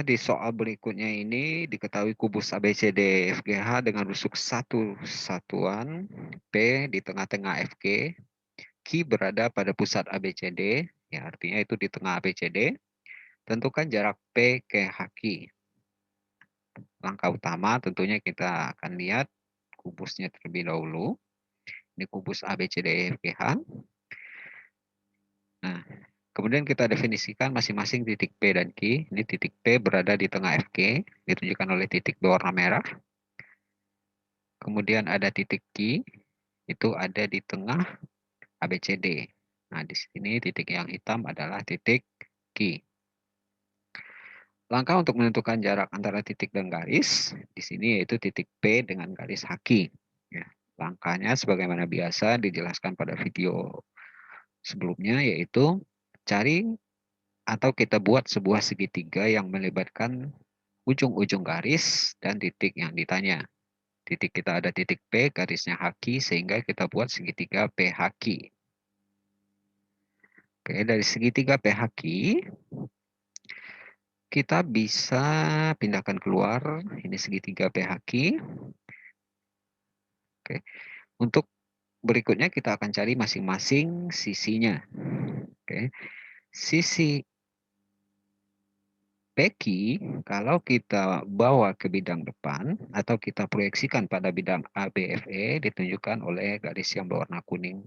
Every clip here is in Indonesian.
di soal berikutnya ini diketahui kubus ABCD FGH dengan rusuk satu satuan P di tengah-tengah FG, Q berada pada pusat ABCD, ya artinya itu di tengah ABCD. Tentukan jarak P ke HQ. Langkah utama tentunya kita akan lihat kubusnya terlebih dahulu. Ini kubus ABCD FGH. Nah, kemudian kita definisikan masing-masing titik P dan Q. Ini titik P berada di tengah FG, ditunjukkan oleh titik berwarna merah. Kemudian ada titik Q, itu ada di tengah ABCD. Nah, di sini titik yang hitam adalah titik Q. Langkah untuk menentukan jarak antara titik dan garis, di sini yaitu titik P dengan garis HQ. Ya, langkahnya sebagaimana biasa dijelaskan pada video sebelumnya, yaitu cari atau kita buat sebuah segitiga yang melibatkan ujung-ujung garis dan titik yang ditanya. Titik kita ada titik P, garisnya HQ, sehingga kita buat segitiga PHQ. Oke, dari segitiga PHQ, kita bisa pindahkan keluar, ini segitiga PHQ. Oke, untuk berikutnya kita akan cari masing-masing sisinya. Oke, sisi PQ, kalau kita bawa ke bidang depan atau kita proyeksikan pada bidang ABFE ditunjukkan oleh garis yang berwarna kuning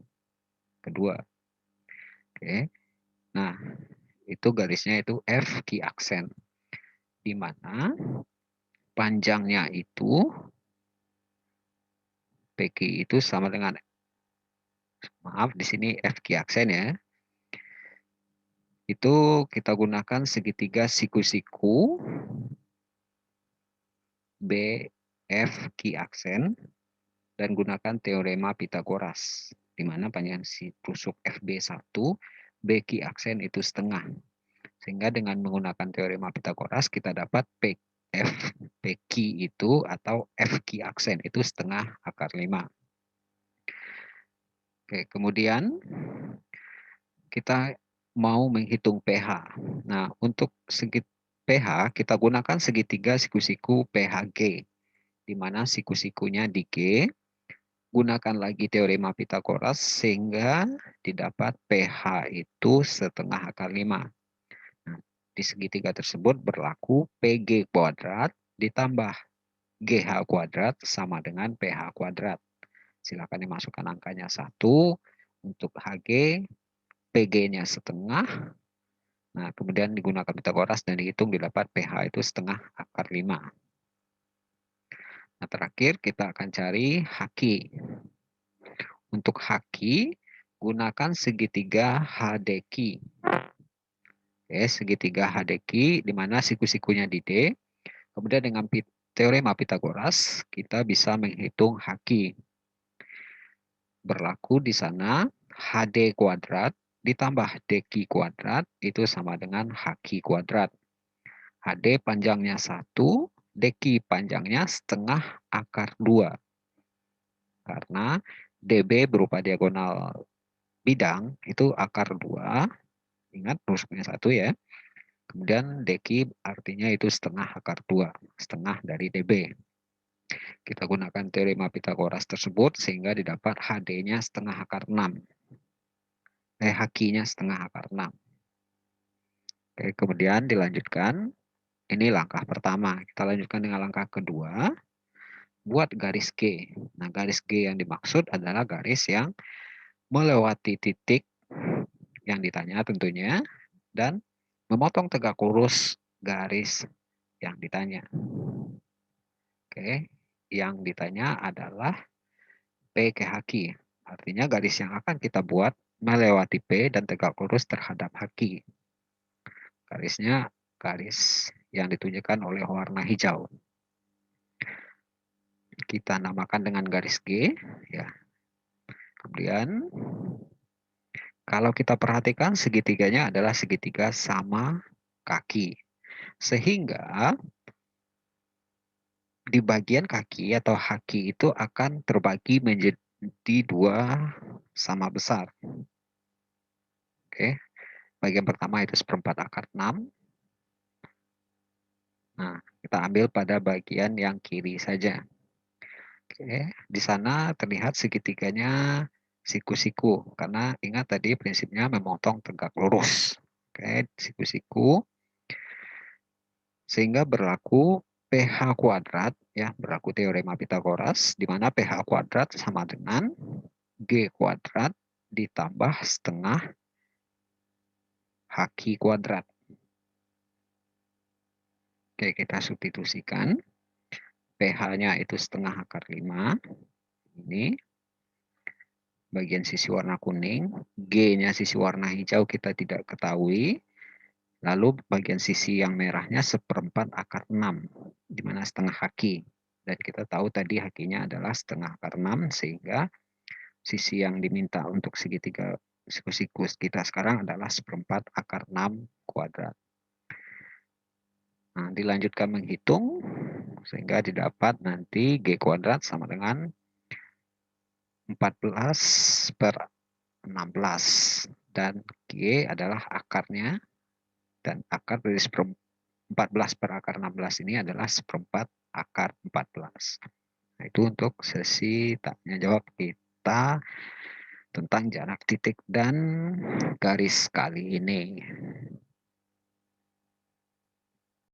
kedua. Oke. Nah, itu garisnya itu FQ aksen, di mana panjangnya itu PQ itu sama dengan, maaf di sini FQ aksen ya. Itu kita gunakan segitiga siku-siku BFQ aksen dan gunakan teorema Pitagoras, di mana panjang si tusuk FB1, BQ aksen itu setengah. Sehingga dengan menggunakan teorema Pitagoras kita dapat PQ itu atau FQ aksen itu setengah akar 5. Oke, kemudian kita mau menghitung pH. Nah, untuk pH kita gunakan segitiga siku-siku PHG, di mana siku-sikunya di G. Gunakan lagi teorema Pitagoras sehingga didapat pH itu setengah akar 5. Nah, di segitiga tersebut berlaku PG kuadrat ditambah GH kuadrat sama dengan pH kuadrat. Silakan dimasukkan angkanya 1 untuk HG, PG-nya setengah. Nah, kemudian digunakan Pitagoras dan dihitung didapat pH itu setengah akar 5. Nah, terakhir kita akan cari HQ. Untuk HQ, gunakan segitiga HDQ. Oke, segitiga HDQ di mana siku-sikunya di D. Kemudian dengan teorema Pitagoras, kita bisa menghitung HQ. Berlaku di sana HD kuadrat ditambah DQ kuadrat itu sama dengan HQ kuadrat. HD panjangnya 1, DQ panjangnya setengah akar 2. Karena DB berupa diagonal bidang itu akar 2. Ingat rusuknya 1 ya. Kemudian DQ artinya itu setengah akar 2. Setengah dari DB. Kita gunakan teorema Pitagoras tersebut sehingga didapat HD-nya setengah akar 6. HQ-nya setengah akar 6. Oke, kemudian dilanjutkan. Ini langkah pertama. Kita lanjutkan dengan langkah kedua. Buat garis G. Nah, garis G yang dimaksud adalah garis yang melewati titik yang ditanya tentunya dan memotong tegak lurus garis yang ditanya. Oke, yang ditanya adalah P ke HQ. Artinya garis yang akan kita buat melewati P dan tegak lurus terhadap HQ. Garisnya garis yang ditunjukkan oleh warna hijau. Kita namakan dengan garis G. Ya. Kemudian kalau kita perhatikan segitiganya adalah segitiga sama kaki. Sehingga di bagian kaki atau haki itu akan terbagi menjadi 2 sama besar. Oke. Bagian pertama itu 1/4 akar 6. Nah, kita ambil pada bagian yang kiri saja. Oke, di sana terlihat segitiganya siku-siku, karena ingat tadi prinsipnya memotong tegak lurus. Oke, siku-siku, sehingga berlaku pH kuadrat, ya, berlaku teorema Pitagoras, di mana pH kuadrat sama dengan G kuadrat ditambah setengah Hq kuadrat. Oke, kita substitusikan. pH-nya itu setengah akar 5. Ini bagian sisi warna kuning. G-nya sisi warna hijau kita tidak ketahui. Lalu bagian sisi yang merahnya seperempat akar 6, di mana setengah Hq. Dan kita tahu tadi Hq-nya adalah setengah akar 6, sehingga sisi yang diminta untuk segitiga siku-siku kita sekarang adalah seperempat akar 6 kuadrat. Nah, dilanjutkan menghitung, sehingga didapat nanti G kuadrat sama dengan 14 per 16. Dan G adalah akarnya, dan akar dari 14 per akar 16 ini adalah seperempat akar 14. Nah, itu untuk sesi tanya jawab kita tentang jarak titik dan garis kali ini.